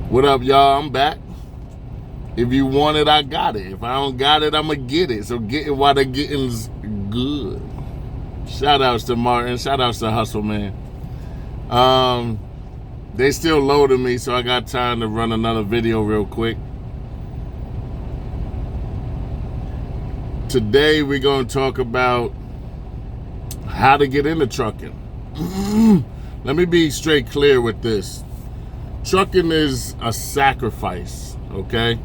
What up, y'all? I'm back. If you want it, I got it. If I don't got it, I'ma get it. So get it while the getting's good. Shout outs to Martin. Shout outs to Hustle, man. They still loading me, so I got time to run another video real quick. Today we're gonna talk about how to get into trucking. Let me be straight clear with this. Trucking is a sacrifice, okay?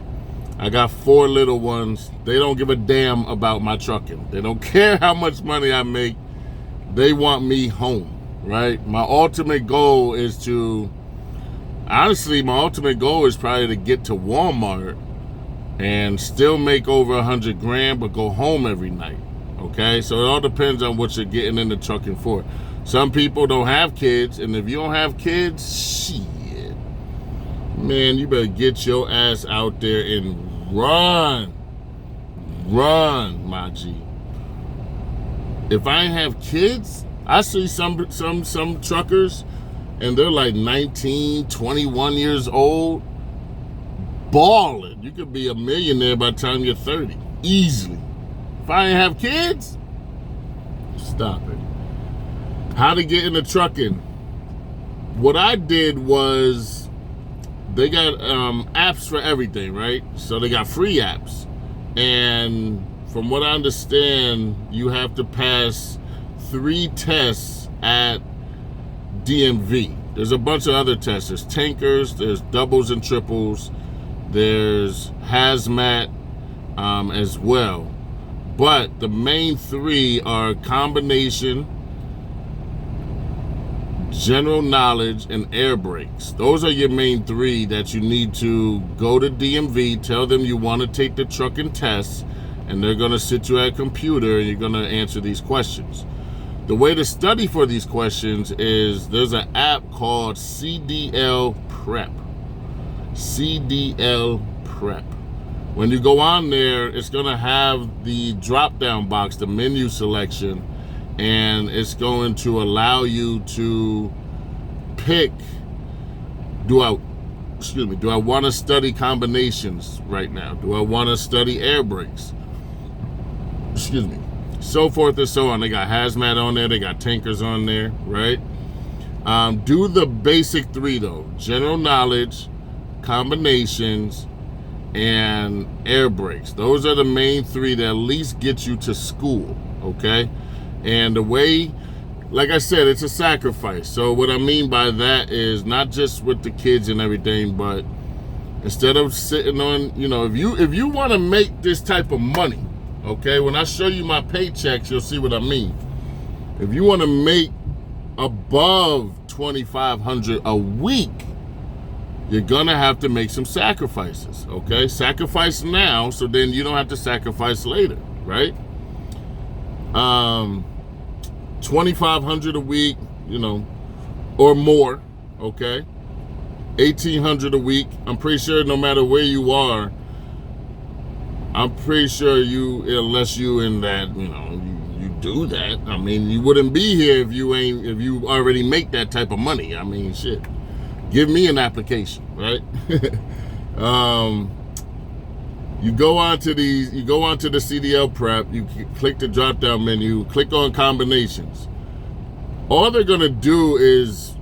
I got 4 little ones. They don't give a damn about my trucking. They don't care how much money I make. They want me home, right? My ultimate goal is to, honestly, my ultimate goal is probably to get to Walmart and still make over 100 grand, but go home every night, okay? So it all depends on what you're getting into trucking for. Some people don't have kids, and if you don't have kids, shit, man, you better get your ass out there and run, my G. If I ain't have kids, I see some truckers, and they're like 19, 21 years old, balling. You could be a millionaire by the time you're 30, easily. If I ain't have kids, stop it. How to get into trucking? What I did was, they got apps for everything, right? So they got free apps. And from what I understand, you have to pass 3 tests at DMV. There's a bunch of other tests. There's tankers, there's doubles and triples, there's hazmat as well. But the main 3 are combination, general knowledge, and air brakes. Those are your main 3 that you need to go to DMV, tell them you want to take the trucking test, and they're going to sit you at a computer and you're going to answer these questions. The way to study for these questions is there's an app called CDL Prep. CDL Prep. When you go on there, it's going to have the drop-down box, the menu selection, and it's going to allow you to pick, do I want to study combinations right now? Do I want to study air brakes? So forth and so on. They got hazmat on there, they got tankers on there, right? Do the basic 3 though: general knowledge, combinations, and air brakes. Those are the main 3 that at least get you to school, okay? And the way, like I said, it's a sacrifice. So what I mean by that is not just with the kids and everything, but instead of sitting on, if you want to make this type of money, okay, when I show you my paychecks, you'll see what I mean. If you want to make above $2,500 a week, you're gonna have to make some sacrifices, okay? Sacrifice now, so then you don't have to sacrifice later, right? $2,500 a week, or more, okay? $1,800 a week. I'm pretty sure no matter where you are, I'm pretty sure unless you in that, you do that. I mean, you wouldn't be here if you already make that type of money. I mean, shit. Give me an application, right? You go onto the CDL Prep, you click the drop-down menu, click on combinations. All they're gonna do is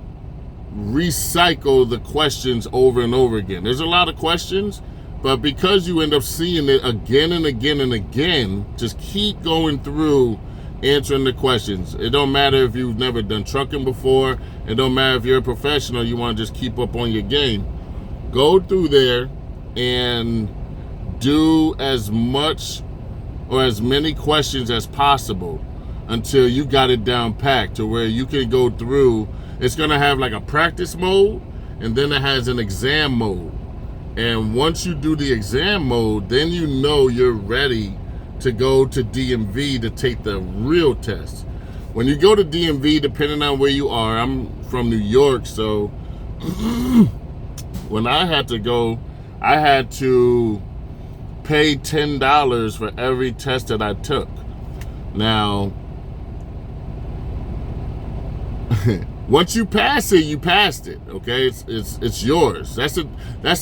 recycle the questions over and over again. There's a lot of questions, but because you end up seeing it again and again and again, just keep going through answering the questions. It don't matter if you've never done trucking before. It don't matter if you're a professional, you want to just keep up on your game. Go through there and do as much or as many questions as possible until you got it down packed to where you can go through. It's going to have like a practice mode, and then it has an exam mode. And once you do the exam mode, then you're ready to go to DMV to take the real test. When you go to DMV, depending on where you are, I'm from New York, so when I had to go, I had to pay $10 for every test that I took. Now, Once you pass it, you passed it. Okay, it's yours. That's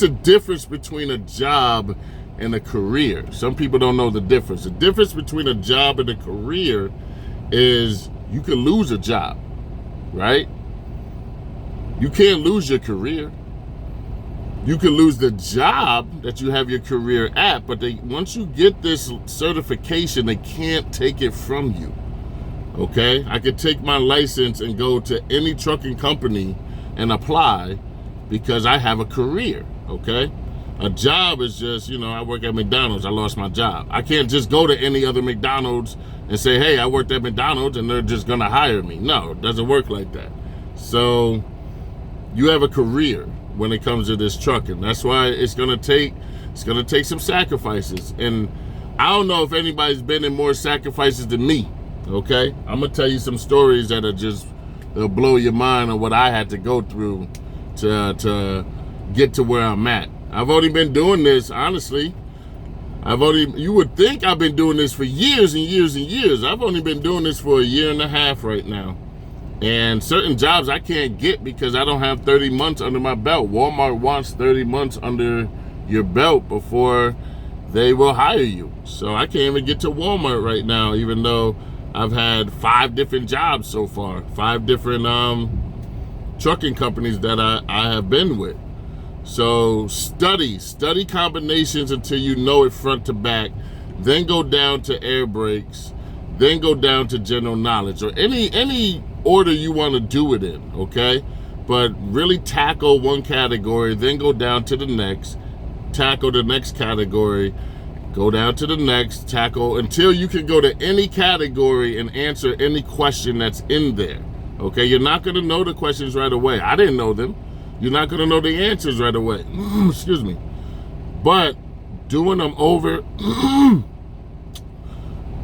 a difference between a job and a career. Some people don't know the difference. The difference between a job and a career is you can lose a job, right? You can't lose your career. You can lose the job that you have your career at, but once you get this certification, they can't take it from you. Okay? I could take my license and go to any trucking company and apply because I have a career. Okay? A job is just, I work at McDonald's, I lost my job. I can't just go to any other McDonald's and say, hey, I worked at McDonald's and they're just gonna hire me. No, it doesn't work like that. So you have a career when it comes to this trucking. That's why it's gonna take some sacrifices. And I don't know if anybody's been in more sacrifices than me. Okay? I'm gonna tell you some stories they'll blow your mind on what I had to go through to get to where I'm at. I've only been doing this, honestly. You would think I've been doing this for years and years and years. I've only been doing this for a year and a half right now. And certain jobs I can't get because I don't have 30 months under my belt. Walmart wants 30 months under your belt before they will hire you. So I can't even get to Walmart right now, even though I've had 5 different jobs so far, 5 different trucking companies that I have been with. So study combinations until you know it front to back, then go down to air brakes, then go down to general knowledge, or any order you want to do it in, okay? But really tackle one category, then go down to the next, tackle the next category, go down to the next, tackle until you can go to any category and answer any question that's in there, okay? You're not going to know the questions right away. I didn't know them. You're not going to know the answers right away. Excuse me. But doing them over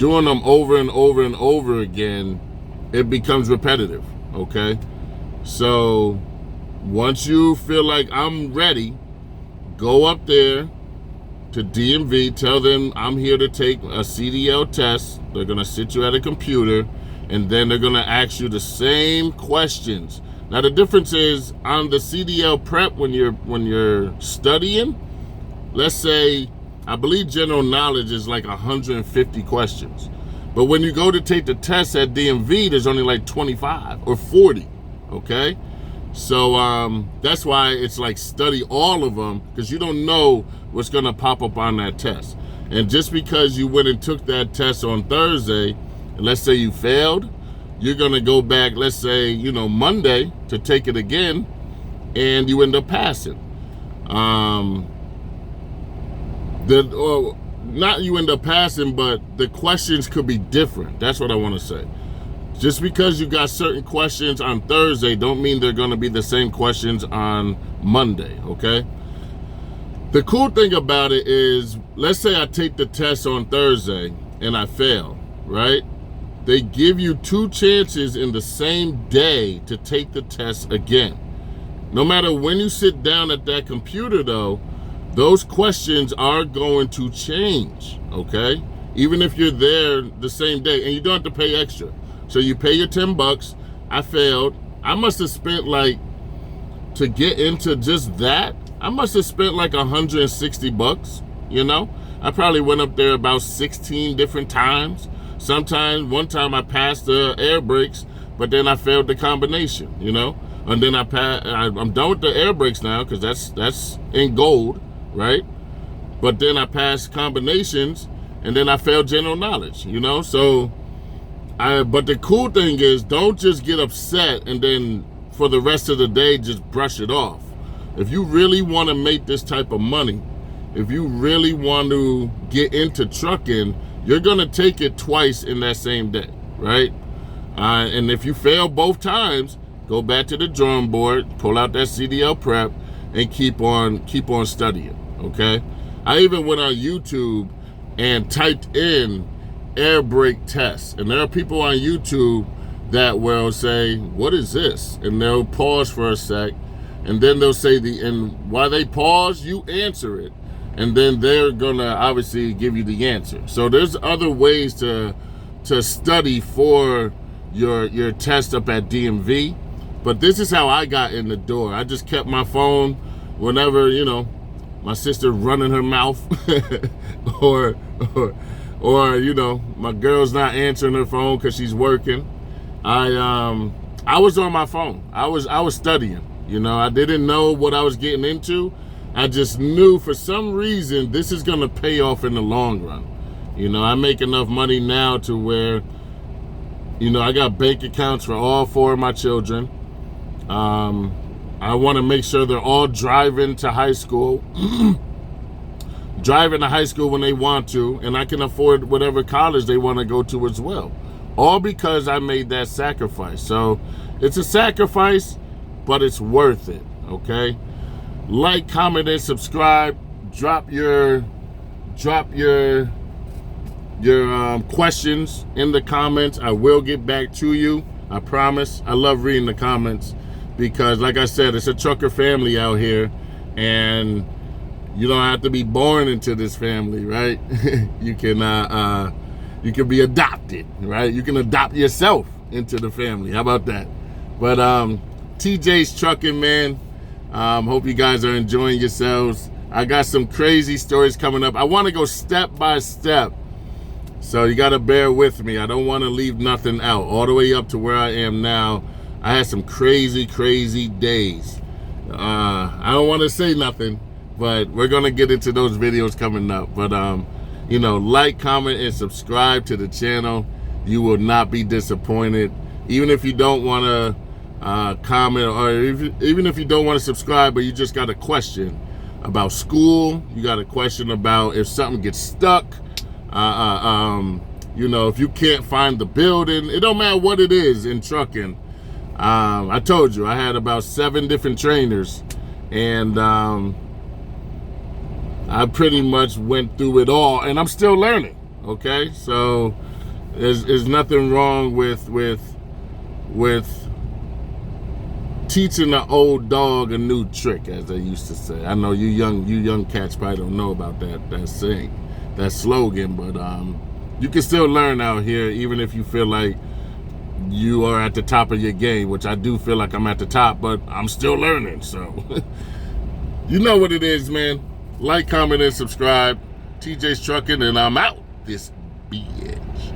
and over and over again, it becomes repetitive, okay? So once you feel like I'm ready, go up there to DMV, tell them I'm here to take a CDL test. They're going to sit you at a computer, and then they're going to ask you the same questions. Now the difference is on the CDL prep when you're studying, let's say, I believe general knowledge is like 150 questions. But when you go to take the test at DMV, there's only like 25 or 40, okay? So that's why it's like study all of them, because you don't know what's gonna pop up on that test. And just because you went and took that test on Thursday, and let's say you failed, you're gonna go back, let's say, Monday to take it again, and you end up passing. Not you end up passing, but the questions could be different. That's what I want to say. Just because you got certain questions on Thursday don't mean they're going to be the same questions on Monday, okay? The cool thing about it is, let's say I take the test on Thursday and I fail, right? They give you 2 chances in the same day to take the test again. No matter when you sit down at that computer, though, those questions are going to change, okay? Even if you're there the same day, and you don't have to pay extra. So you pay your $10. I failed. I must have spent to get into just that, I must have spent like $160, I probably went up there about 16 different times. One time I passed the air brakes, but then I failed the combination, And then I'm done with the air brakes now because that's in gold, right? But then I passed combinations, and then I failed general knowledge, So, but the cool thing is, don't just get upset and then for the rest of the day just brush it off. If you really want to make this type of money, if you really want to get into trucking, you're gonna take it twice in that same day, right? And if you fail both times, go back to the drawing board, pull out that CDL prep, and keep on studying, okay? I even went on YouTube and typed in air brake tests, and there are people on YouTube that will say, what is this? And they'll pause for a sec, and then they'll say and while they pause, you answer it, and then they're gonna obviously give you the answer. So there's other ways to study for your test up at DMV. But this is how I got in the door. I just kept my phone whenever, you know, my sister running her mouth or you know, my girl's not answering her phone because she's working. I was on my phone. I was studying. You know, I didn't know what I was getting into. I just knew for some reason this is gonna pay off in the long run. You know, I make enough money now to where, you know, I got bank accounts for all 4 of my children. I want to make sure they're all driving to high school, driving to high school when they want to, and I can afford whatever college they want to go to as well. All because I made that sacrifice. So it's a sacrifice, but it's worth it, okay? Like, comment, and subscribe. Drop your questions in the comments. I will get back to you. I promise. I love reading the comments because, like I said, it's a trucker family out here, and you don't have to be born into this family, right? You can be adopted, right? You can adopt yourself into the family. How about that? But TJ's Trucking, man. Hope you guys are enjoying yourselves. I got some crazy stories coming up. I want to go step by step, so you got to bear with me. I don't want to leave nothing out. All the way up to where I am now, I had some crazy days. I don't want to say nothing, but we're going to get into those videos coming up. But, you know, like, comment, and subscribe to the channel. You will not be disappointed. Even if you don't want to comment, or even if you don't want to subscribe, but you just got a question about school, you got a question about if something gets stuck, you know, if you can't find the building, it don't matter what it is in trucking. I told you I had about 7 different trainers, and I pretty much went through it all, and I'm still learning. Okay, so there's nothing wrong with teaching an old dog a new trick, as they used to say. I know you young cats probably don't know about that saying, that slogan, but you can still learn out here, even if you feel like you are at the top of your game, which I do feel like I'm at the top, but I'm still learning. So you know what it is, man. Like, comment, and subscribe. TJ's Trucking, and I'm out this bitch.